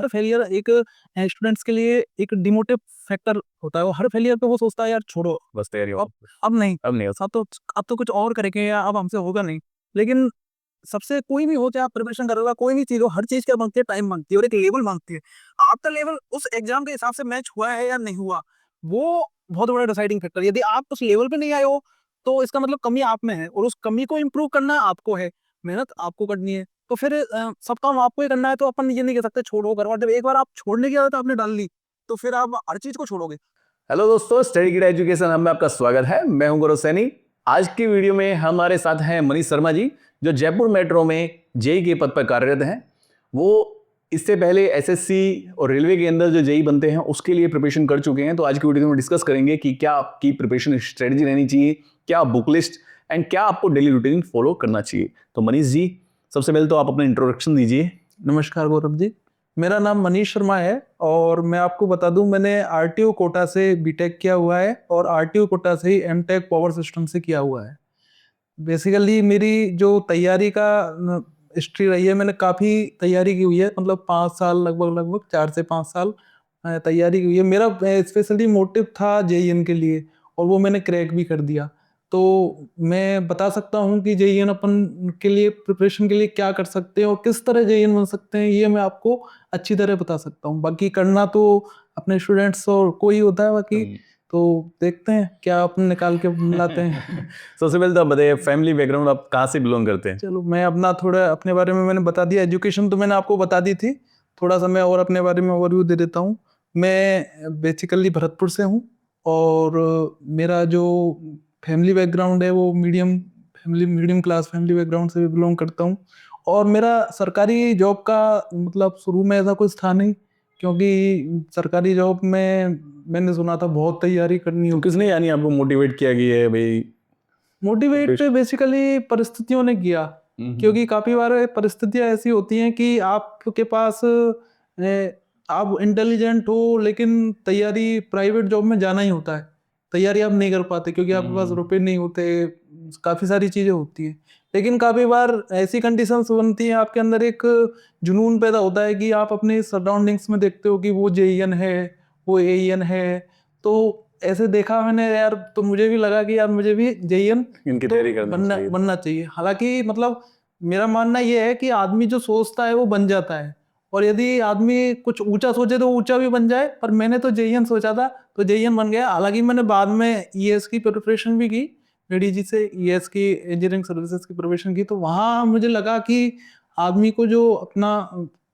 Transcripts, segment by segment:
हर failure एक students के लिए एक डिमोटिव फैक्टर होता है। वो हर फेलियर पे वो सोचता है यार छोड़ो बस तैयारी हो। अब नहीं, अब नहीं हो अब तो कुछ और करेंगे या अब हमसे होगा नहीं। लेकिन सबसे कोई भी हो, चाहे आप प्रिपरेशन करोगे, कोई भी चीज हो, हर चीज क्या मांगती है, टाइम मांगती है और एक लेवल मांगती है। आपका लेवल उस एग्जाम के हिसाब से मैच हुआ है या नहीं हुआ, वो बहुत बड़ा डिसाइडिंग फैक्टर। यदि आप उस लेवल पे नहीं आए हो तो इसका मतलब कमी आप में है और उस कमी को इम्प्रूव करना आपको है, मेहनत आपको करनी है। तो फिर सब काम आपको ही करना है। तो अपन ये नहीं कह सकते छोड़ो करो, और जब एक बार आप छोड़ने की आदत आपने डाल ली तो फिर आप हर चीज को छोड़ोगे। हेलो दोस्तों, स्टडी किड एजुकेशन हब में आपका स्वागत है। मैं हूं गौरव सैनी। आज की वीडियो में हमारे साथ हैं मनीष शर्मा जी, जो जयपुर मेट्रो में जेई के पद पर कार्यरत हैं। वो इससे पहले एसएससी और रेलवे के अंदर जो जेई बनते हैं उसके लिए प्रिपरेशन कर चुके हैं। तो आज की वीडियो में डिस्कस करेंगे कि क्या आपकी प्रिपरेशन स्ट्रेटजी रहनी चाहिए, क्या बुक लिस्ट एंड क्या आपको डेली रूटीन फॉलो करना चाहिए। तो मनीष जी, सबसे पहले तो आप अपना इंट्रोडक्शन दीजिए। नमस्कार गौरव जी, मेरा नाम मनीष शर्मा है और मैं आपको बता दूं, मैंने आरटीओ कोटा से बीटेक किया हुआ है और आरटीओ कोटा से ही एमटेक पावर सिस्टम से किया हुआ है। बेसिकली मेरी जो तैयारी का हिस्ट्री रही है, मैंने काफ़ी तैयारी की हुई है, मतलब 5 साल, लगभग 4 से 5 साल तैयारी की हुई है। मेरा स्पेशली मोटिव था जेईएन के लिए और वो मैंने क्रैक भी कर दिया। तो मैं बता सकता हूँ कि जेईएन अपन के लिए प्रिपरेशन के लिए क्या कर सकते हैं और किस तरह जेईएन बन सकते हैं, ये मैं आपको अच्छी तरह बता सकता हूँ। बाकी करना तो अपने स्टूडेंट्स और को ही होता है, बाकी तो देखते हैं क्या अपन निकाल के लाते हैं। सबसे पहले तो आप बताइए, फैमिली बैकग्राउंड आप कहाँ से बिलोंग करते हैं? चलो मैं अपना थोड़ा अपने बारे में मैंने बता दिया, एजुकेशन तो मैंने आपको बता दी थी। थोड़ा सा मैं और अपने बारे में ओवरव्यू दे देता हूँ। मैं बेसिकली भरतपुर से हूँ और मेरा जो फैमिली बैकग्राउंड है वो मीडियम क्लास फैमिली बैकग्राउंड से भी बिलोंग करता हूँ। और मेरा सरकारी जॉब का मतलब शुरू में ऐसा कुछ था नहीं, क्योंकि सरकारी जॉब में मैंने सुना था बहुत तैयारी करनी तो होती किसने है। यानी आपको मोटिवेट किया कि ये भाई मोटिवेट बेसिकली परिस्थितियों ने किया, क्योंकि काफी बार परिस्थितियां ऐसी होती हैं कि आपके पास आप इंटेलिजेंट हो लेकिन तैयारी प्राइवेट जॉब में जाना ही होता है, तैयारी आप नहीं कर पाते क्योंकि आपके पास रुपए नहीं होते, काफी सारी चीजें होती हैं। लेकिन काफी बार ऐसी कंडीशंस बनती हैं, आपके अंदर एक जुनून पैदा होता है कि आप अपने सराउंडिंग्स में देखते हो कि वो जेईएन है, वो एईएन है। तो ऐसे देखा मैंने यार, तो मुझे भी लगा कि यार मुझे भी जेईएन इनकी तो तैयारी करनी चाहिए। बनना चाहिए। हालांकि मतलब मेरा मानना ये है कि आदमी जो सोचता है वो बन जाता है, और यदि आदमी कुछ ऊंचा सोचे तो ऊंचा भी बन जाए। पर मैंने तो जेईएन सोचा था तो जेईएन बन गया। हालांकि मैंने बाद में ईएस की प्रिपरेशन भी की, एडीजी से ईएस की इंजीनियरिंग सर्विसेज की प्रिपरेशन की। तो वहाँ मुझे लगा कि आदमी को जो अपना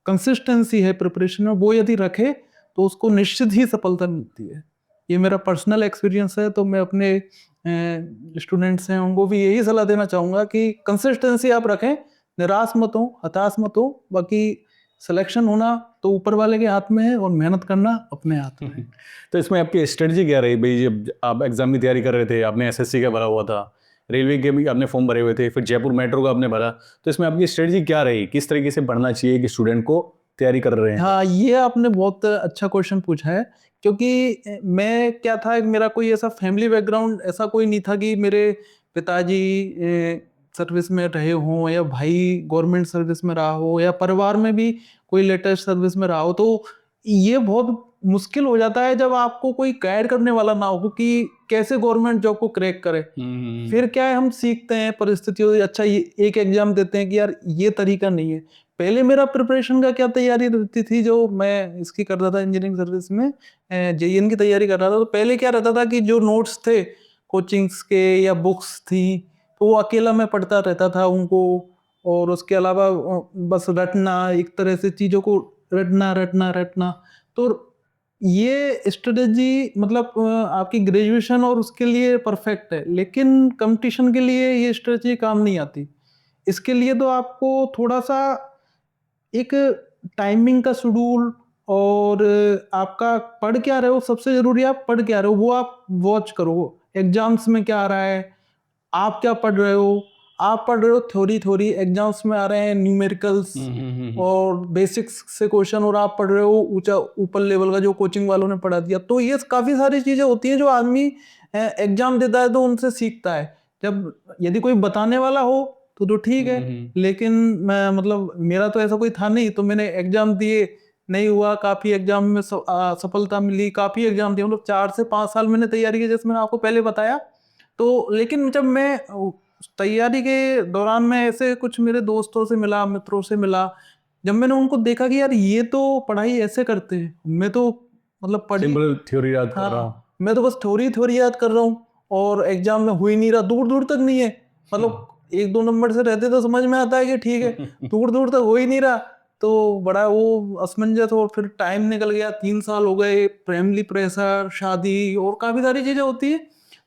कंसिस्टेंसी है प्रिपरेशन में वो यदि रखे तो उसको निश्चित ही सफलता मिलती है। ये मेरा पर्सनल एक्सपीरियंस है। तो मैं अपने स्टूडेंट्स हैं उनको भी यही सलाह देना चाहूँगा कि कंसिस्टेंसी आप रखें, निराश मत हो, हताश मत हो। बाकी सिलेक्शन होना तो ऊपर वाले के हाथ में है और मेहनत करना अपने हाथ में है। तो इसमें आपकी स्ट्रेटजी क्या रही भाई? जब आप एग्जाम की तैयारी कर रहे थे, आपने एसएससी का भरा हुआ था, रेलवे के भी आपने फॉर्म भरे हुए थे, फिर जयपुर मेट्रो का आपने भरा, तो इसमें आपकी स्ट्रेटजी क्या रही? किस तरीके से पढ़ना चाहिए कि स्टूडेंट को तैयारी कर रहे हैं? हाँ, ये आपने बहुत अच्छा क्वेश्चन पूछा है, क्योंकि मैं क्या था, मेरा कोई ऐसा फैमिली बैकग्राउंड ऐसा कोई नहीं था कि मेरे पिताजी सर्विस में रहे हों या भाई गवर्नमेंट सर्विस में रहा हो या परिवार में भी कोई लेटेस्ट सर्विस में रहा हो। तो ये बहुत मुश्किल हो जाता है जब आपको कोई गाइड करने वाला ना हो कि कैसे गवर्नमेंट जॉब को क्रैक करे। फिर क्या है, हम सीखते हैं परिस्थितियों से। अच्छा, ये एक एग्जाम देते हैं कि यार ये तरीका नहीं है। पहले मेरा प्रिपरेशन का क्या तैयारी रहती थी, जो मैं इसकी कर रहा था इंजीनियरिंग सर्विस में जेईएन की तैयारी कर रहा था, तो पहले क्या रहता था कि जो नोट्स थे कोचिंग्स के या बुक्स थी, तो वो अकेला मैं पढ़ता रहता था उनको। और उसके अलावा बस रटना, एक तरह से चीज़ों को रटना रटना रटना। तो ये स्ट्रेटजी मतलब आपकी ग्रेजुएशन और उसके लिए परफेक्ट है, लेकिन कंपटीशन के लिए ये स्ट्रेटजी काम नहीं आती। इसके लिए तो आपको थोड़ा सा एक टाइमिंग का शेड्यूल और आपका पढ़ क्या रहे हो, सबसे जरूरी आप पढ़ क्या रहे हो वो आप वॉच करो। एग्जाम्स में क्या आ रहा है, आप क्या पढ़ रहे हो। आप पढ़ रहे हो थ्योरी थ्योरी, एग्जाम्स में आ रहे हैं न्यूमेरिकल्स और बेसिक्स से क्वेश्चन, और आप पढ़ रहे हो ऊंचा ऊपर लेवल का जो कोचिंग वालों ने पढ़ा दिया। तो ये काफ़ी सारी चीज़ें होती हैं जो आदमी एग्जाम देता है तो उनसे सीखता है। जब यदि कोई बताने वाला हो तो ठीक है, लेकिन मैं मतलब मेरा तो ऐसा कोई था नहीं, तो मैंने एग्जाम दिए, नहीं हुआ, काफ़ी एग्जाम में सफलता मिली, काफ़ी एग्जाम दिए, मतलब 4 से 5 साल मैंने तैयारी की, जैसे मैंने आपको पहले बताया। तो लेकिन जब मैं तैयारी के दौरान में ऐसे कुछ मेरे दोस्तों से मिला, मित्रों से मिला, जब मैंने उनको देखा कि यार ये तो पढ़ाई ऐसे करते हैं, मैं तो मतलब पढ़ी, सिंपल थ्योरी याद कर रहा हूँ। हाँ, मैं तो बस थ्योरी याद कर रहा हूँ और एग्जाम में हो ही नहीं रहा, दूर दूर तक नहीं है, मतलब 1-2 नंबर से रहते तो समझ में आता है कि ठीक है, दूर दूर तक हो ही नहीं रहा। तो बड़ा वो असमंजस, और फिर टाइम निकल गया, 3 साल हो गए, फैमिली प्रेशर, शादी और काफ़ी सारी चीज़ें होती है।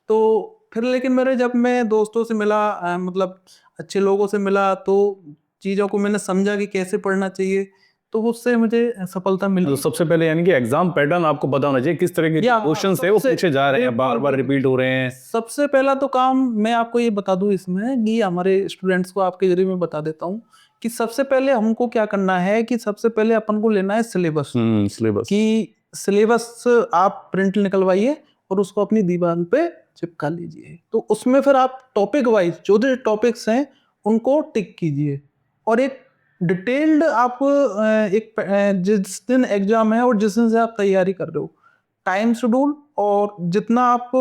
तो फिर लेकिन मेरे जब मैं दोस्तों से मिला, मतलब अच्छे लोगों से मिला, तो चीज़ों को मैंने समझा कि कैसे पढ़ना चाहिए, तो उससे मुझे सफलता तो मिली। सबसे पहले यानी कि एग्जाम पैटर्न आपको पता होना चाहिए, किस तरह के या क्वेश्चन है वो सबसे पूछे जा रहे हैं, बार बार बिल्कुल, रिपीट हो रहे हैं। सबसे पहला तो काम मैं आपको ये बता दूं इसमें कि हमारे स्टूडेंट्स को आपके जरिए मैं बता देता हूँ कि सबसे पहले हमको क्या करना है कि सबसे पहले अपन को लेना है सिलेबस, सिलेबस। कि सिलेबस आप प्रिंट निकलवाइए और उसको अपनी दीवार पे चिपका लीजिए। तो उसमें फिर आप टॉपिक वाइज जो जो टॉपिक्स हैं उनको टिक कीजिए, और एक डिटेल्ड आप जिस दिन एग्जाम है और जिस दिन से आप तैयारी कर रहे हो, टाइम शेड्यूल और जितना आप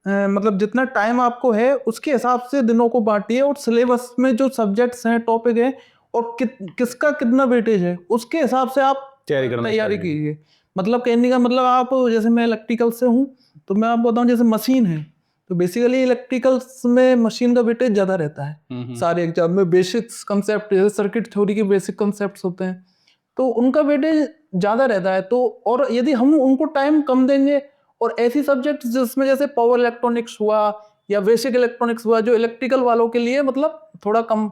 मतलब जितना टाइम आपको है उसके हिसाब से दिनों को बांटिए, और सिलेबस में जो सब्जेक्ट्स हैं, टॉपिक है, और किसका कितना वेटेज है उसके हिसाब से आप तैयारी कीजिए। मतलब कहने का मतलब, आप जैसे मैं इलेक्ट्रिकल से हूँ, तो मैं आपको बताऊँ जैसे मशीन है, तो बेसिकली इलेक्ट्रिकल्स में मशीन का वेटेज ज़्यादा रहता है। सारे एग्जाम में बेसिक कंसेप्ट, जैसे सर्किट थ्योरी के बेसिक कंसेप्ट होते हैं, तो उनका वेटेज ज़्यादा रहता है। तो और यदि हम उनको टाइम कम देंगे, और ऐसी सब्जेक्ट जिसमें जैसे पावर इलेक्ट्रॉनिक्स हुआ या बेसिक इलेक्ट्रॉनिक्स हुआ, जो इलेक्ट्रिकल वालों के लिए मतलब थोड़ा कम,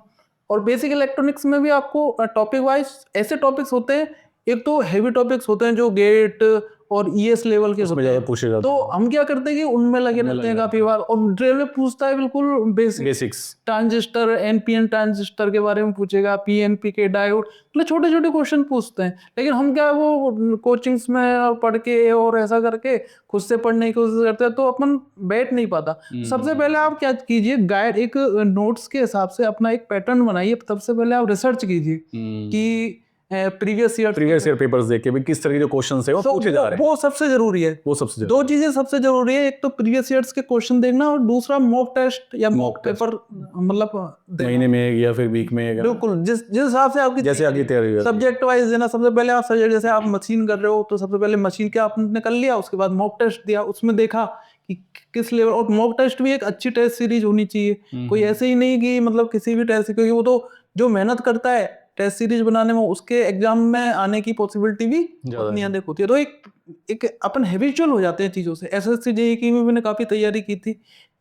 और बेसिक इलेक्ट्रॉनिक्स में भी आपको टॉपिक वाइज ऐसे टॉपिक्स होते हैं, एक तो हेवी टॉपिक्स होते हैं जो गेट और ईएस लेवल के होते हैं, पूछे जाते तो हम क्या करते हैं कि उनमें लगे रहते हैं काफी बार, और रेलवे पूछता है बिल्कुल बेसिक्स। ट्रांजिस्टर, एनपीएन ट्रांजिस्टर के बारे में पूछेगा, पीएनपी के डायोड, मतलब छोटे छोटे क्वेश्चन पूछते हैं। लेकिन हम क्या, वो कोचिंग्स में पढ़ के और ऐसा करके खुद से पढ़ने की कोशिश करते हैं, तो अपन बैठ नहीं पाता। सबसे पहले आप क्या कीजिए, गाइड एक नोट्स के हिसाब से अपना एक पैटर्न बनाइए। सबसे पहले आप रिसर्च कीजिए कि प्रीवियस ईयर पेपर्स देख के भी किस तरह के जो क्वेश्चन है वो पूछे जा रहे हैं। वो सबसे जरूरी है। वो सबसे दो चीजें सबसे जरूरी है, एक तो प्रीवियस ईयर्स के क्वेश्चन देखना, और दूसरा मॉक टेस्ट या मॉक पेपर, मतलब महीने में या फिर वीक में, बिल्कुल जिस जिस हिसाब से आपकी जैसे आपकी तैयारी है। सब्जेक्ट वाइज देना। सबसे पहले आप सब्जेक्ट, जैसे आप मशीन कर रहे हो, तो सबसे पहले मशीन के आपने कर लिया, उसके बाद मॉक टेस्ट दिया, उसमें देखा कि किस लेवल। और मॉक टेस्ट भी एक अच्छी टेस्ट सीरीज होनी चाहिए, कोई ऐसे ही नहीं कि मतलब किसी भी टेस्ट, क्योंकि वो तो जो मेहनत करता है टेस्ट सीरीज बनाने में, उसके एग्जाम में आने की पॉसिबिलिटी भी उतनी अधिक होती है। तो एक अपन हैबिचुअल हो जाते हैं चीज़ों से। एसएससी जेईई की भी मैंने काफ़ी तैयारी की थी।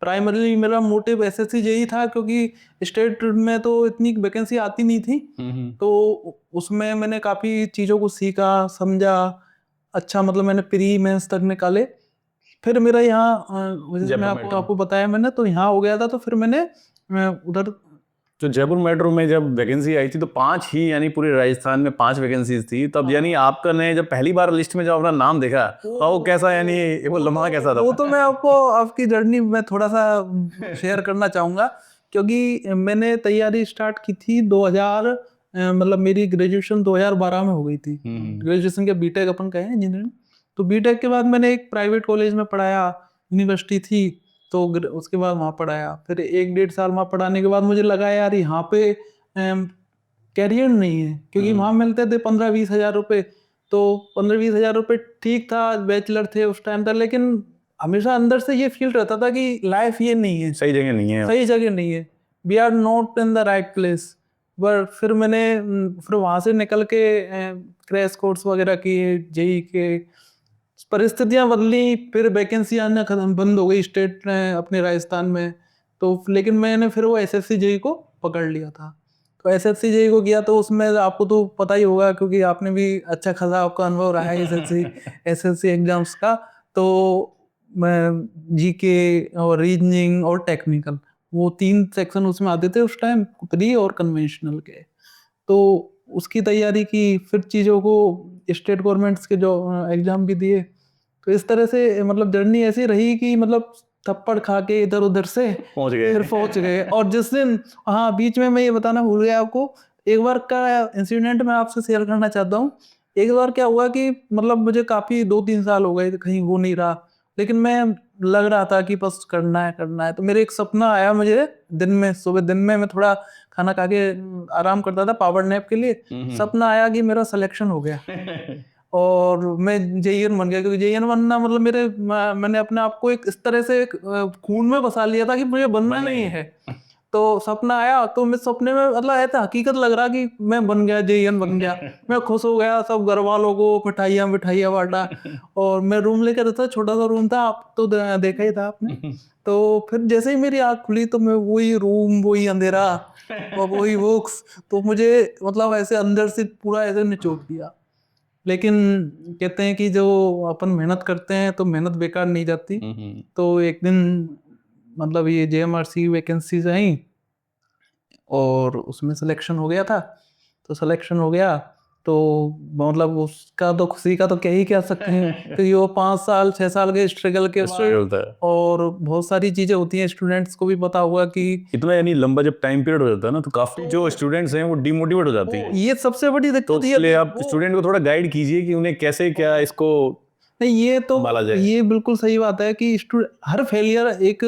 प्राइमरली मेरा मोटिव एसएससी जेईई था, क्योंकि स्टेट में तो इतनी वैकेंसी आती नहीं थी, तो उसमें मैंने काफ़ी चीज़ों को सीखा, समझा। अच्छा, मतलब मैंने प्री मेंस तक निकाले। फिर मेरा यहाँ जैसे मैं आपको बताया मैंने, तो यहाँ हो गया था, तो फिर मैंने उधर जो जयपुर मेट्रो में जब वैकेंसी आई थी, तो 5 ही, यानी पूरे राजस्थान में 5 वैकेंसीज थी तब। यानी आपका ने जब पहली बार लिस्ट में जब अपना नाम देखा, तो वो कैसा, यानी वो लम्हा कैसा था? वो तो मैं आपको आपकी जर्नी में थोड़ा सा शेयर करना चाहूँगा, क्योंकि मैंने तैयारी स्टार्ट की थी 2000, मतलब मेरी ग्रेजुएशन 2012 में हो गई थी। ग्रेजुएशन के बीटेक अपन कहें, इंजीनियरिंग। तो बीटेक के बाद मैंने एक प्राइवेट कॉलेज में पढ़ाया, यूनिवर्सिटी थी, तो उसके बाद वहाँ पढ़ाया। फिर 1-1.5 साल वहाँ पढ़ाने के बाद मुझे लगा यार यहाँ पे कैरियर नहीं है, क्योंकि वहाँ मिलते थे 15-20 हज़ार रुपये। तो 15-20 हज़ार रुपये ठीक था, बैचलर थे उस टाइम तक, लेकिन हमेशा अंदर से ये फील रहता था कि लाइफ ये नहीं है, सही जगह नहीं है, सही जगह नहीं है, we are not in the right place. But फिर मैंने फिर वहाँ से निकल के क्रैश कोर्स वगैरह किए, जेईई के, परिस्थितियाँ बदली, फिर वैकेंसी आना खत्म, बंद हो गई स्टेट अपने राजस्थान में। तो लेकिन मैंने फिर वो एसएससी जेईई को पकड़ लिया था। तो एसएससी जेईई को किया, तो उसमें आपको तो पता ही होगा, क्योंकि आपने भी अच्छा खासा आपका अनुभव रहा है एसएससी एग्जाम्स का। तो मैं जीके और रीजनिंग और टेक्निकल, वो 3 सेक्शन उसमें आते थे उस टाइम, प्री और कन्वेंशनल के। तो उसकी तैयारी की, फिर चीज़ों को स्टेट गवर्नमेंट्स के जो एग्ज़ाम भी दिए। तो इस तरह से मतलब जर्नी ऐसी रही कि मतलब थप्पड़ खा के इधर उधर से पहुंच गए। और जिस दिन, हाँ, बीच में मैं ये बताना भूल गया आपको, एक बार का इंसिडेंट मैं आपसे शेयर करना चाहता हूँ। एक बार क्या हुआ कि मतलब मुझे काफ़ी 2-3 साल हो गए कहीं हो नहीं रहा, लेकिन मैं लग रहा था कि बस करना है। तो मेरे एक सपना आया मुझे दिन में, सुबह दिन में मैं थोड़ा खाना खा के आराम करता था पावर नैप के लिए। सपना आया कि मेरा सिलेक्शन हो गया और मैं जेईएन बन गया, क्योंकि जेईएन बनना मतलब मैंने अपने आप को एक इस तरह से खून में बसा लिया था कि मुझे बनना नहीं है। तो सपना आया तो मैं सपने में मतलब ऐसा हकीकत लग रहा कि मैं बन गया, जेईएन बन गया। मैं खुश हो गया, सब घर वालों को मिठाइयाँ बांटा और मैं रूम लेकर रहता, छोटा सा रूम था, आप तो देखा ही था आपने। तो फिर जैसे ही मेरी आँख खुली तो मैं वही रूम, वही अंधेरा और वही बुक्स, तो मुझे मतलब ऐसे अंदर से पूरा ऐसे निचोड़ दिया। लेकिन कहते हैं कि जो अपन मेहनत करते हैं तो मेहनत बेकार नहीं जाती। तो एक दिन मतलब ये जेएमआरसी वैकेंसीज आई और उसमें सिलेक्शन हो गया था। तो सिलेक्शन हो गया तो मतलब उसका तो खुशी का तो क्या ही कह सकते हैं, क्योंकि वो 5 साल 6 साल के स्ट्रगल के बाद होता है और बहुत सारी चीजें होती हैं, स्टूडेंट्स को भी पता होगा कि इतना, यानी लंबा जब टाइम पीरियड हो जाता है ना, तो काफी जो स्टूडेंट्स हैं वो डिमोटिवेट हो जाते हैं। ये सबसे बड़ी तो दिक्कत ये इसलिए आप स्टूडेंट को थोड़ा गाइड कीजिए कि उन्हें कैसे क्या इसको नहीं, ये तो संभाला जाए। ये बिल्कुल सही बात है कि हर फेलियर एक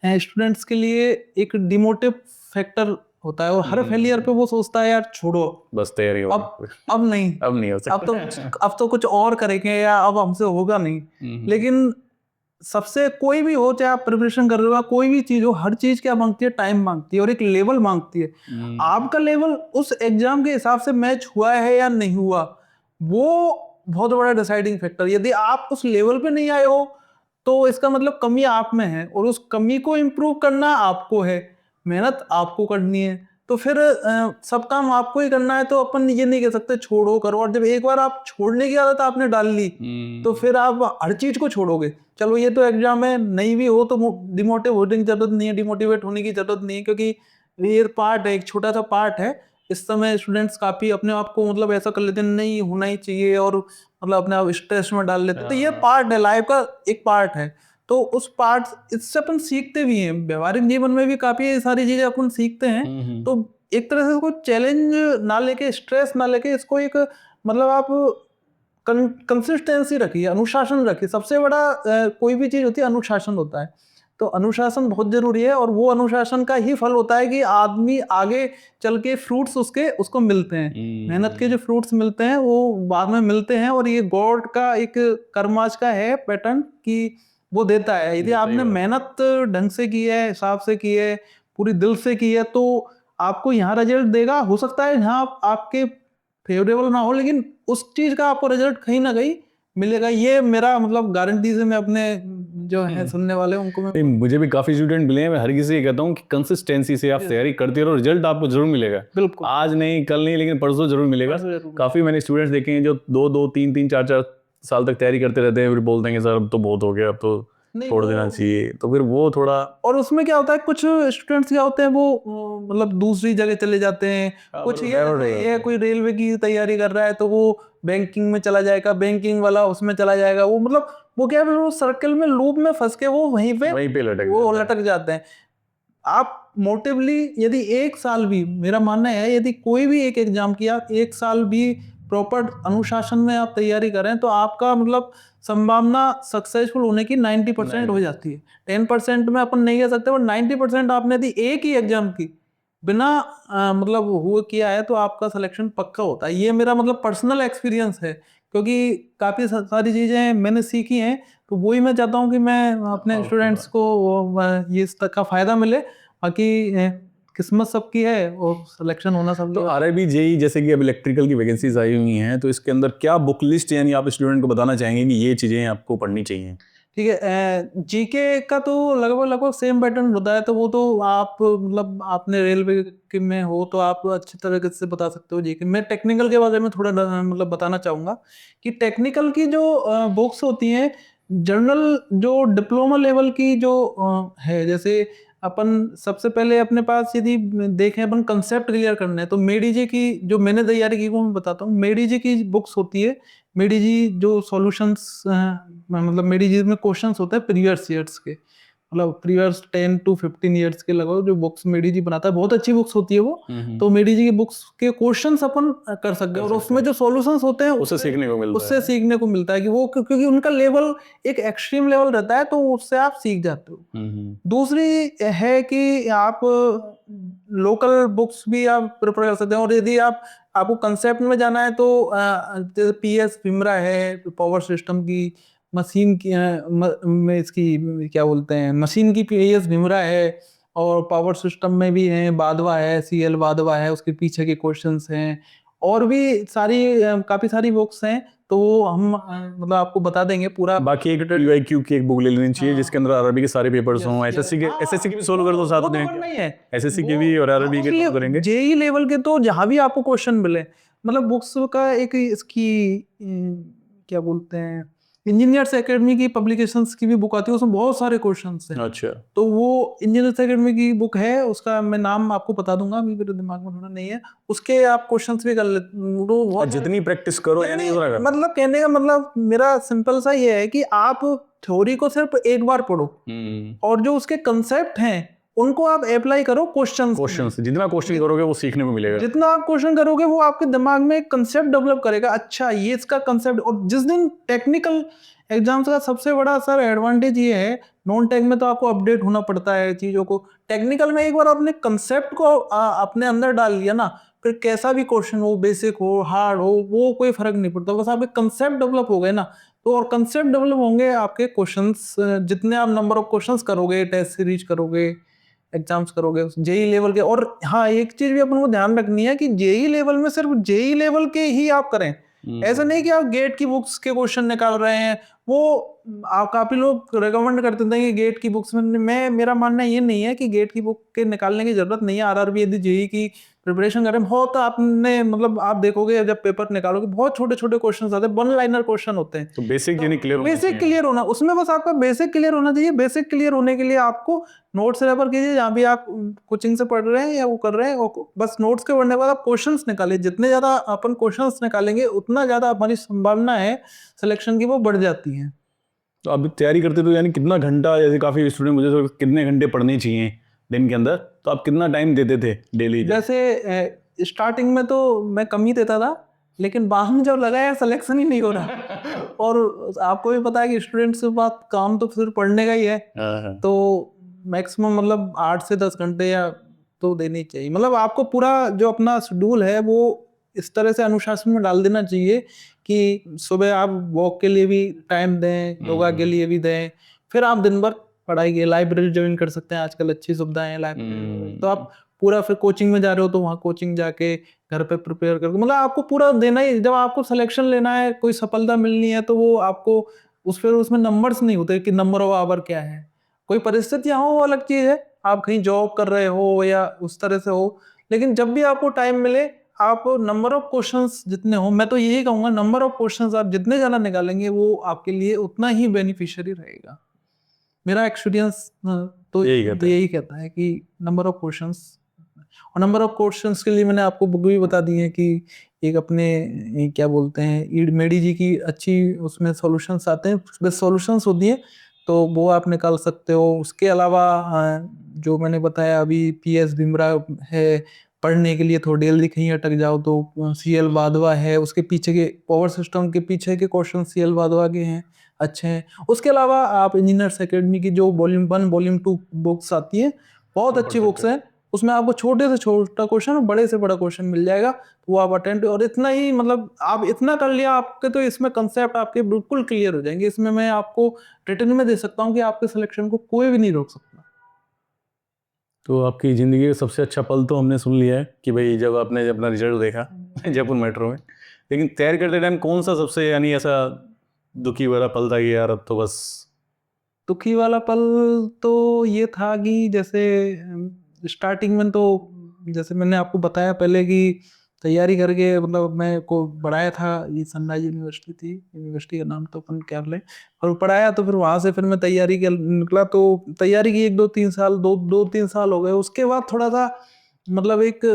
स्टूडेंट्स के लिए एक डिमोटिव फैक्टर होता है और हर फेलियर पे वो सोचता है यार छोड़ो, बस तैयारी हो अब नहीं, अब नहीं हो सकता। अब तो कुछ और करेंगे या अब हमसे होगा नहीं। लेकिन सबसे कोई भी हो, चाहे आप प्रिपरेशन कर रहे हो, कोई भी चीज हो, हर चीज क्या मांगती है, टाइम मांगती है और एक लेवल मांगती है। आपका लेवल उस एग्जाम के हिसाब से मैच हुआ है या नहीं हुआ, वो बहुत बड़ा डिसाइडिंग फैक्टर। यदि आप उस लेवल पे नहीं आए हो तो इसका मतलब कमी आप में है और उस कमी को इम्प्रूव करना आपको है, मेहनत आपको करनी है। तो फिर सब काम आपको ही करना है, तो अपन ये नहीं कह सकते छोड़ो करो। और जब एक बार आप छोड़ने की आदत आपने डाल ली तो फिर आप हर चीज को छोड़ोगे। चलो ये तो एग्जाम है, नहीं भी हो तो डिमोटिव होने की जरूरत नहीं है, डिमोटिवेट होने की जरूरत नहीं है, क्योंकि ये पार्ट है, एक छोटा सा पार्ट है। इस समय स्टूडेंट्स काफी अपने आप को मतलब ऐसा कर लेते हैं नहीं होना ही चाहिए और मतलब अपने आप स्ट्रेस में डाल लेते हैं। तो ये पार्ट है, लाइफ का एक पार्ट है। तो उस पार्ट इससे अपन सीखते भी हैं, व्यवहारिक जीवन में भी काफी सारी चीजें अपन सीखते हैं। तो एक तरह से इसको चैलेंज ना लेके, स्ट्रेस ना लेके, इसको एक मतलब आप कंसिस्टेंसी रखिए, अनुशासन रखिए। सबसे बड़ा कोई भी चीज होती है, अनुशासन होता है। तो अनुशासन बहुत जरूरी है और वो अनुशासन का ही फल होता है कि आदमी आगे चल के फ्रूट्स उसको मिलते हैं। मेहनत के जो फ्रूट्स मिलते हैं वो बाद में मिलते हैं और ये गॉड का एक कर्माज का है पैटर्न कि वो देता है। यदि आपने मेहनत ढंग से की है, हिसाब से की है, पूरी दिल से की है, तो आपको यहाँ रिजल्ट देगा। हो सकता है यहाँ आपके फेवरेबल ना हो, लेकिन उस चीज का आपको रिजल्ट कहीं ना कहीं मिलेगा। ये मेरा मतलब गारंटी से मैं अपने जो है सुनने वाले उनको मैं मुझे भी काफी स्टूडेंट मिले हैं। मैं हर किसी से कहता हूँ कि कंसिस्टेंसी से आप तैयारी करते रहो, रिजल्ट आपको जरूर मिलेगा। बिल्कुल आज नहीं, कल नहीं, लेकिन परसों जरूर मिलेगा। काफी मैंने स्टूडेंट्स देखे हैं जो 2-2 3-3 4-4 साल तक तैयारी करते रहते हैं, फिर बोलते हैं कि सर अब तो बहुत हो गया, अब तो छोड़ देना चाहिए। तो फिर वो थोड़ा, और उसमें क्या होता है, कुछ स्टूडेंट्स क्या होते हैं वो मतलब दूसरी जगह चले जाते हैं। कुछ ये कोई रेलवे की तैयारी कर रहा है तो वो बैंकिंग में चला जाएगा, बैंकिंग वाला उसमें चला जाएगा। वो मतलब वो क्या है, वो सर्कल में, लूप में फंस के वो वहीं पे लटक जाते हैं। आप मोटिवली यदि एक साल भी, मेरा मानना है यदि कोई भी एक एग्जाम की आप एक साल भी प्रॉपर अनुशासन में आप तैयारी करें तो आपका मतलब संभावना सक्सेसफुल होने की 90% हो जाती है। 10% में अपन नहीं कह सकते, और 90% आपने यदि एक ही एग्जाम की बिना मतलब हुए किया है तो आपका सिलेक्शन पक्का होता है। ये मेरा मतलब पर्सनल एक्सपीरियंस है, क्योंकि काफ़ी सारी चीज़ें मैंने सीखी हैं। तो वही मैं चाहता हूँ कि मैं अपने स्टूडेंट्स को ये इस तक का फ़ायदा मिले। बाकी किस्मत सबकी है और सिलेक्शन होना सबकी। तो आरआरबी जेई जैसे कि अब इलेक्ट्रिकल की वैकेंसीज आई हुई हैं, तो इसके अंदर क्या बुक लिस्ट यानी आप स्टूडेंट को बताना चाहेंगे कि ये चीज़ें आपको पढ़नी चाहिए? ठीक है, जीके का तो लगभग सेम पैटर्न होता है। तो वो तो आप मतलब आपने रेलवे के में हो तो आप अच्छी तरीके से बता सकते हो जीके। मैं टेक्निकल के बारे में थोड़ा मतलब बताना चाहूँगा कि टेक्निकल की जो बुक्स होती हैं, जनरल जो डिप्लोमा लेवल की जो है, जैसे अपन सबसे पहले अपने पास यदि देखें, अपन कंसेप्ट क्लियर करना है तो मेडी जी की जो मैंने तैयारी की वो मैं बताता हूँ। मेडी जी की बुक्स होती है। मेडी जी जो सॉल्यूशंस मतलब मेडी जी में क्वेश्चंस होते हैं प्रीवियस ईयर्स के, मतलब प्रीवियस 10 to 15 ईयर्स के लगभग जो बुक्स मेडी जी बनाता है, बहुत अच्छी बुक्स होती है वो। तो मेडी जी की बुक्स के क्वेश्चंस अपन कर सकते हैं, और उसमें जो सॉल्यूशंस होते हैं उससे सीखने को मिलता उससे सीखने को मिलता है कि वो क्योंकि उनका लेवल एक एक्सट्रीम लेवल रहता है, तो उससे आप सीख जाते हो। है। दूसरी है कि आप लोकल बुक्स भी आप प्रेफर कर सकते हैं, और यदि आपको कंसेप्ट में जाना है तो जैसे पीएस विमरा है पावर सिस्टम की, मशीन की में इसकी क्या बोलते हैं, मशीन की पीएस विमरा है, और पावर सिस्टम में भी है वाधवा है, सीएल वाधवा है, उसके पीछे के क्वेश्चंस हैं, और भी सारी काफी सारी बुक्स हैं। तो वो हम मतलब आपको बता देंगे पूरा। बाकी एक यूआईक्यू की एक बुक ले लेनी चाहिए हाँ। जिसके अंदर आरआरबी के सारे पेपर्स हों। एसएससी के भी सोल्व कर दो साथ में, नहीं है एसएससी के भी और आरआरबी के solve करेंगे। जेई लेवल के तो जहां भी आपको क्वेश्चन मिले, मतलब बुक्स का एक इसकी क्या बोलते हैं, इंजीनियर्स एकेडमी की पब्लिकेशंस की भी बुक आती है, उसमें बहुत सारे क्वेश्चंस हैं। अच्छा, तो वो इंजीनियर्स एकेडमी की बुक है, उसका मैं नाम आपको बता दूंगा, अभी मेरे दिमाग में थोड़ा नहीं है। उसके आप क्वेश्चंस भी कर लेते, वो और बहुत जितनी प्रैक्टिस करो यानी उतना करो। मतलब कहने का मतलब मेरा सिंपल सा ये है कि आप थ्योरी को सिर्फ एक बार पढ़ो, और जो उसके कंसेप्ट हैं उनको आप अप्लाई करो क्वेश्चन से जितना क्वेश्चन करोगे वो सीखने को मिलेगा। जितना आप क्वेश्चन करोगे वो आपके दिमाग में एक कंसेप्ट डेवलप करेगा, अच्छा ये इसका कंसेप्ट। और जिस दिन टेक्निकल एग्जाम्स का सबसे बड़ा सर एडवांटेज ये है, नॉन टेक में तो आपको अपडेट होना पड़ता है चीजों को, टेक्निकल में एक बार अपने कंसेप्ट को अपने अंदर डाल लिया ना, फिर कैसा भी क्वेश्चन हो, बेसिक हो हार्ड हो, वो कोई फर्क नहीं पड़ता, बस आपके कंसेप्ट डेवलप हो गए ना। तो और कंसेप्ट डेवलप होंगे आपके क्वेश्चंस, जितने आप नंबर ऑफ क्वेश्चंस करोगे, टेस्ट सीरीज करोगे, एग्जाम्स करोगे जेई लेवल के। और हाँ, एक चीज भी अपन को ध्यान रखनी है कि जेई लेवल में सिर्फ जेई लेवल के ही आप करें, ऐसा नहीं कि आप गेट की बुक्स के क्वेश्चन निकाल रहे हैं। वो आप काफी लोग रिकमेंड करते थे कि गेट की बुक्स में, मैं मेरा मानना ये नहीं है कि गेट की बुक के निकालने की जरूरत नहीं है। आरआरबी यदि जेई की प्रिपरेशन करें, बहुत आपने मतलब आप देखोगे जब पेपर निकालोगे बहुत छोटे छोटे क्वेश्चन आते हैं, वन लाइनर क्वेश्चन होते हैं। तो बेसिक यानी क्लियर बेसिक क्लियर होना, उसमें बस आपका बेसिक क्लियर होना चाहिए। बेसिक क्लियर होने के लिए आपको नोट्स रेफर कीजिए, जहाँ भी आप कोचिंग से पढ़ रहे हैं या वो कर रहे हैं, और बस नोट्स के पढ़ने के बाद आप क्वेश्चंस निकालिए। जितने ज्यादा अपन क्वेश्चंस निकालेंगे उतना ज्यादा हमारी संभावना है सिलेक्शन की वो बढ़ जाती है। तो आप तैयारी करते तो यानी कितना घंटा, जैसे काफी स्टूडेंट मुझे तो कितने घंटे पढ़ने चाहिए दिन के अंदर, तो आप कितना टाइम देते थे डेली? जैसे स्टार्टिंग में तो मैं कम ही देता था, लेकिन बाद में जब लगा यार सिलेक्शन ही नहीं हो रहा और आपको भी पता है कि स्टूडेंट्स के पास काम तो सिर्फ पढ़ने का ही है, तो मैक्सिमम मतलब 8 से 10 घंटे या तो देने चाहिए। मतलब आपको पूरा जो अपना शेड्यूल है वो इस तरह से अनुशासन में डाल देना चाहिए कि सुबह आप वॉक के लिए भी टाइम दें, योगा के लिए भी दें, फिर आप दिन भर पढ़ाई के लाइब्रेरी ज्वाइन कर सकते हैं, आजकल अच्छी सुविधाएं हैं लाइब्रेरी। तो आप पूरा फिर कोचिंग में जा रहे हो तो वहाँ कोचिंग जाके घर पे प्रिपेयर करके, मतलब आपको पूरा देना ही। जब आपको सिलेक्शन लेना है, कोई सफलता मिलनी है, तो वो आपको फिर उसमें नंबर्स नहीं होते कि नंबर ऑफ आवर क्या है। कोई परिस्थितियां हो वो अलग चीज है, आप कहीं जॉब कर रहे हो या उस तरह से हो, लेकिन जब भी आपको टाइम मिले आप नंबर ऑफ क्वेश्चंस जितने हो, मैं तो यही कहूंगा नंबर ऑफ क्वेश्चंस आप जितने ज्यादा निकालेंगे वो आपके लिए उतना ही बेनिफिशियरी रहेगा। मेरा एक्सपीरियंस तो यही कहता है कि नंबर ऑफ क्वेश्चंस, और नंबर ऑफ क्वेश्चंस के लिए मैंने आपको बुक भी बता दी है कि एक अपने क्या बोलते हैं मेडी जी की अच्छी उसमें सॉल्यूशंस आते हैं, बेस्ट सॉल्यूशंस होती हैं, तो वो आप निकाल सकते हो। उसके अलावा जो मैंने बताया अभी पीएस बिमरा है, पढ़ने के लिए थोड़ी जल्दी कहीं अटक जाओ तो सीएल वाधवा है, उसके पीछे के पावर सिस्टम के पीछे के क्वेश्चन सीएल वाधवा के हैं, अच्छे हैं। उसके अलावा आप इंजीनियर्स एकेडमी की जो वॉल्यूम 1 वॉल्यूम 2 बुक्स आती है, बहुत अच्छी बुक्स हैं, उसमें आपको छोटे से छोटा क्वेश्चन और बड़े से बड़ा क्वेश्चन मिल जाएगा, तो वो आप अटेंड, और इतना ही मतलब आप इतना कर लिया आपके, तो इसमें कंसेप्ट आपके बिल्कुल क्लियर हो जाएंगे। इसमें मैं आपको रिटर्न में दे सकता हूँ कि आपके सिलेक्शन को कोई भी नहीं रोक सकता। तो आपकी ज़िंदगी का सबसे अच्छा पल तो हमने सुन लिया है कि भाई जब आपने अपना रिजल्ट देखा जयपुर मेट्रो में, लेकिन तैयार करते टाइम कौन सा सबसे यानी ऐसा दुखी वाला पल था कि यार अब तो बस? दुखी वाला पल तो ये था कि जैसे स्टार्टिंग में तो जैसे मैंने आपको बताया पहले कि तैयारी करके मतलब मैं को पढ़ाया था, ये सनराइज यूनिवर्सिटी थी, यूनिवर्सिटी का नाम तो अपन क्या ले, और पढ़ाया, तो फिर वहाँ से फिर मैं तैयारी के निकला, तो तैयारी की 2-3 साल हो गए। उसके बाद थोड़ा सा मतलब एक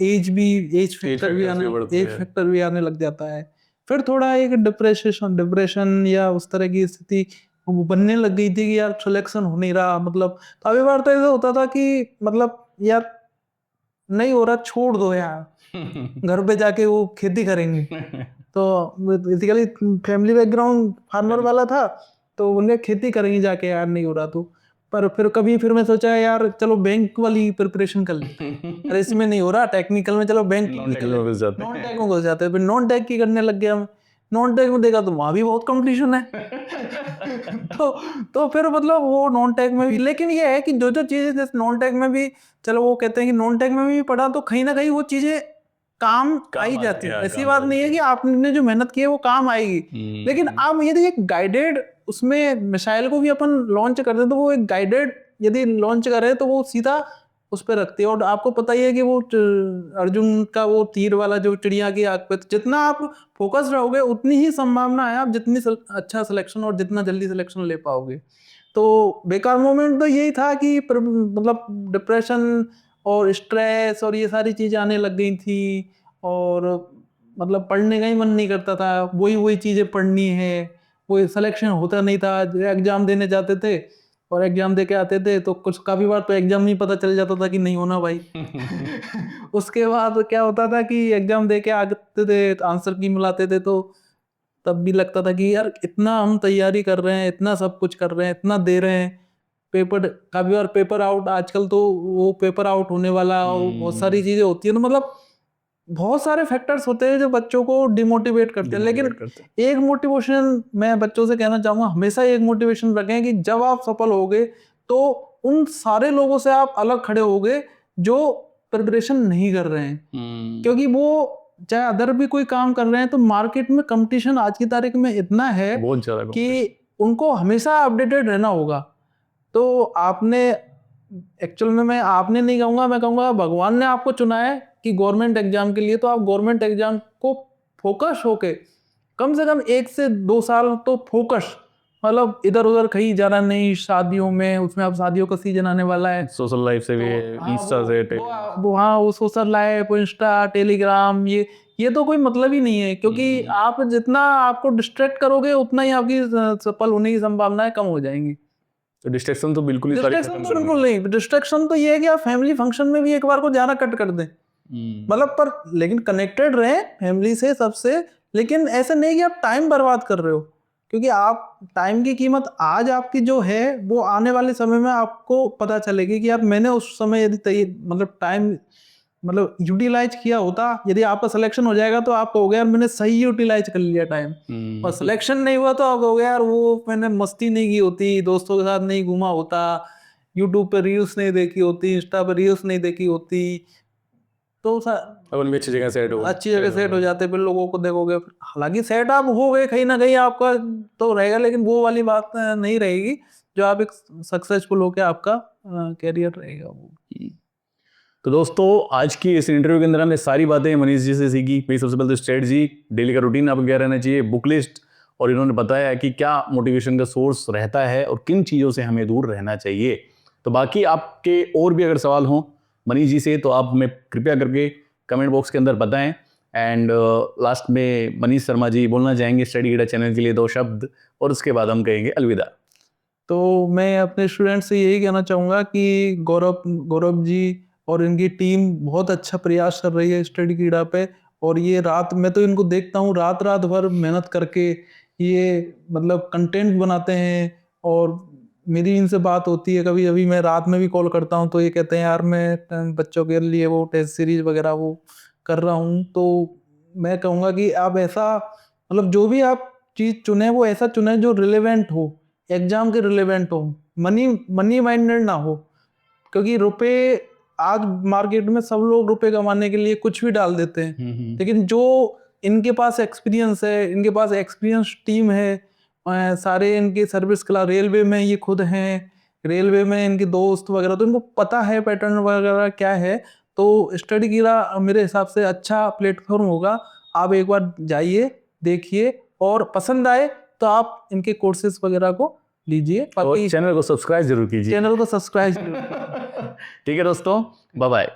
एज फैक्टर भी आने लग जाता है, फिर थोड़ा एक डिप्रेशन या उस तरह की स्थिति वो बनने लग गई थी कि यार सिलेक्शन हो नहीं रहा, मतलब काफी बार तो ऐसा होता था कि मतलब यार नहीं हो रहा, छोड़ दो यार, घर पे जाके वो खेती करेंगे। तो बेसिकली फैमिली बैकग्राउंड फार्मर वाला था, तो उन्हें खेती करेंगे जाके, यार नहीं हो रहा तो। पर फिर मैं सोचा यार चलो बैंक वाली प्रिपरेशन कर लेते हैं। अरे इसमें नहीं हो रहा, टेक्निकल में चलो बैंक नॉन टेक्निकल में घुस जाते नॉन हैं। टेक में घुस जाते हैं, फिर नॉन टेक की करने लग गया मैं। नॉन टेक में देखा तो वहां भी बहुत कंपटीशन है। तो फिर मतलब वो नॉन टेक में भी, लेकिन ये है कि जो जो चीजें जैसे नॉन टेक में भी, चलो वो कहते हैं कि नॉन टेक में भी पढ़ा तो कहीं ना कहीं वो चीजें काम आ ही जाती है। ऐसी बात नहीं है कि आपने जो मेहनत की है वो काम आएगी, लेकिन आप यदि एक गाइडेड उसमें मिसाइल को भी अपन लॉन्च कर दे, तो वो एक गाइडेड यदि लॉन्च करे तो वो सीधा उस पर रखती है। और आपको पता ही है कि वो अर्जुन का वो तीर वाला जो चिड़िया की आग पे, तो जितना आप फोकस रहोगे उतनी ही संभावना है आप जितनी अच्छा सिलेक्शन और जितना जल्दी सिलेक्शन ले पाओगे। तो बेकार मोमेंट तो यही था कि मतलब डिप्रेशन और स्ट्रेस और ये सारी चीज़ें आने लग गई थी, और मतलब पढ़ने का ही मन नहीं करता था, वही चीज़ें पढ़नी है, कोई सिलेक्शन होता नहीं था। एग्जाम देने जाते थे और एग्जाम दे के आते थे तो कुछ काफ़ी बार तो एग्जाम नहीं पता चल जाता था कि नहीं होना भाई। उसके बाद क्या होता था कि एग्जाम दे के आते थे, आंसर की मिलाते थे, तो तब भी लगता था कि यार इतना हम तैयारी कर रहे हैं, इतना सब कुछ कर रहे हैं, इतना दे रहे हैं, पेपर काफ़ी बार पेपर आउट, आजकल तो वो पेपर आउट होने वाला और बहुत सारी चीज़ें होती है, तो मतलब बहुत सारे फैक्टर्स होते हैं जो बच्चों को डिमोटिवेट करते हैं। लेकिन एक मोटिवेशन मैं बच्चों से कहना चाहूँगा, हमेशा एक मोटिवेशन रखें कि जब आप सफल होगे तो उन सारे लोगों से आप अलग खड़े होगे जो प्रिपरेशन नहीं कर रहे हैं। क्योंकि वो चाहे अदर भी कोई काम कर रहे हैं, तो मार्केट में कंपटीशन आज की तारीख में इतना है बहुत ज्यादा कि उनको हमेशा अपडेटेड रहना होगा। तो आपने एक्चुअल में, मैं आपने नहीं कहूँगा, मैं कहूँगा भगवान ने आपको चुना है कि गवर्नमेंट एग्जाम के लिए, तो आप गवर्नमेंट एग्जाम को फोकस होके कम से कम 1 से 2 साल तो फोकस, मतलब इधर उधर कहीं जाना नहीं, शादियों में, उसमें अब शादियों का सीजन आने वाला है, सोशल लाइफ से भी, इंस्टा से वो सोशल लाइफ, इंस्टा, टेलीग्राम, ये तो कोई मतलब ही नहीं है। क्योंकि आप जितना आपको डिस्ट्रैक्ट करोगे उतना ही आपकी सफल होने की संभावनाएं कम हो जाएंगी। तो डिस्ट्रैक्शन तो बिल्कुल ही सारी डिस्ट्रैक्शन खत्म तो करनी बिल्कुल नहीं, डिस्ट्रैक्शन तो ये है कि आप फैमिली फंक्शन में भी एक बार को जाना कट कर दें, मतलब पर लेकिन कनेक्टेड रहें फैमिली से सबसे, लेकिन ऐसा नहीं कि आप टाइम बर्बाद कर रहे हो। क्योंकि आप टाइम की कीमत आज आपकी जो है वो आने वाले समय में आपको पता चलेगी कि यार मैंने उस समय यदि मतलब टाइम मतलब यूटिलाइज किया होता, यदि आपका सिलेक्शन हो जाएगा तो आप कहोगे यार मैंने सही यूटिलाइज कर लिया टाइम। और सिलेक्शन नहीं हुआ तो आप कहोगे यार वो मैंने मस्ती नहीं की होती, दोस्तों के साथ नहीं घूमा होता, यूट्यूब पे रील्स नहीं देखी होती, इंस्टा पे रील्स नहीं देखी होती, तो अपन भी अच्छी जगह सेट हो अच्छी जगह सेट हो जाते, फिर लोगों को देखोगे। हालांकि सेट आप हो गए कहीं ना कहीं आपका तो रहेगा, लेकिन वो वाली बात नहीं रहेगी जो आप एक सक्सेसफुल होके आपका कैरियर रहेगा वो। तो दोस्तों, आज की इस इंटरव्यू के अंदर हमने सारी बातें मनीष जी से सीखी। भाई सबसे पहले तो स्ट्रेटजी, डेली का रूटीन आपको क्या रहना चाहिए, बुक लिस्ट, और इन्होंने बताया कि क्या मोटिवेशन का सोर्स रहता है और किन चीज़ों से हमें दूर रहना चाहिए। तो बाकी आपके और भी अगर सवाल हों मनीष जी से तो आप हमें कृपया करके कमेंट बॉक्स के अंदर बताएं। एंड लास्ट में मनीष शर्मा जी बोलना चाहेंगे स्टडी गीडा चैनल के लिए 2 शब्द, और उसके बाद हम कहेंगे अलविदा। तो मैं अपने स्टूडेंट से यही कहना चाहूँगा कि गौरव जी और इनकी टीम बहुत अच्छा प्रयास कर रही है स्टडी गीडा पे, और ये रात, मैं तो इनको देखता हूँ रात रात भर मेहनत करके ये मतलब कंटेंट बनाते हैं। और मेरी इनसे बात होती है, कभी कभी मैं रात में भी कॉल करता हूँ तो ये कहते हैं यार मैं बच्चों के लिए वो टेस्ट सीरीज वगैरह वो कर रहा हूँ। तो मैं कहूँगा कि आप ऐसा मतलब जो भी आप चीज़ चुने वो ऐसा चुने जो रिलेवेंट हो, एग्जाम के रिलेवेंट हो, मनी माइंडेड ना हो। क्योंकि रुपए आज मार्केट में सब लोग रुपए कमाने के लिए कुछ भी डाल देते हैं, लेकिन जो इनके पास एक्सपीरियंस है, इनके पास एक्सपीरियंस टीम है, सारे इनके सर्विस क्लास रेलवे में ये खुद हैं, रेलवे में इनके दोस्त वगैरह, तो इनको पता है पैटर्न वगैरह क्या है। तो स्टडी गीडा मेरे हिसाब से अच्छा प्लेटफॉर्म होगा। आप एक बार जाइए, देखिए, और पसंद आए तो आप इनके कोर्सेज वगैरह को लीजिए। और चैनल को सब्सक्राइब जरूर कीजिए। चैनल को सब्सक्राइब ठीक है दोस्तों, बाय बाय।